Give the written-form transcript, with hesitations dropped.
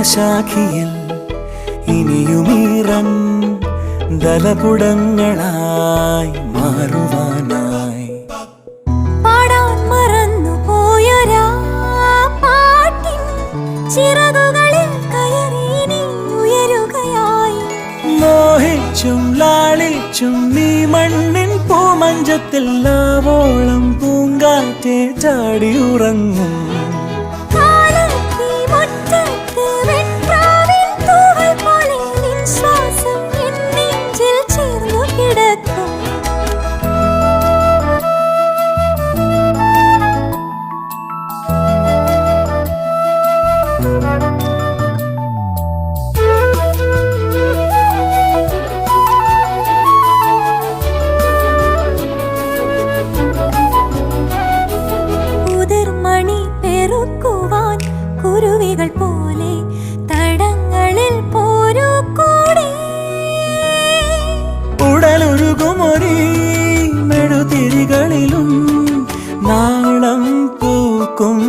ഹൃദയശാഖിയിൽ ഇനിയുമീറൻ ദലപുടങ്ങളായി മാറുവാനായി പാടാൻ മറന്നു പോയൊരാ പാട്ടിൻ ചിറകുകളിൽ കയറി നീ ഉയരുകയായി. മോഹിച്ചും ലാളിച്ചും നീ മണ്ണിൻ പൂമഞ്ചത്തിൽ ആവോളം പൂങ്കാറ്റെ ചാടിയുറങ്ങും. കുരുവികൾ പോലെ തടങ്ങളിൽ പോരൂ കൂടെ. ഉടലൊരുകുമൊരീ മെഴുതിരികളിലും നാളം പൂക്കും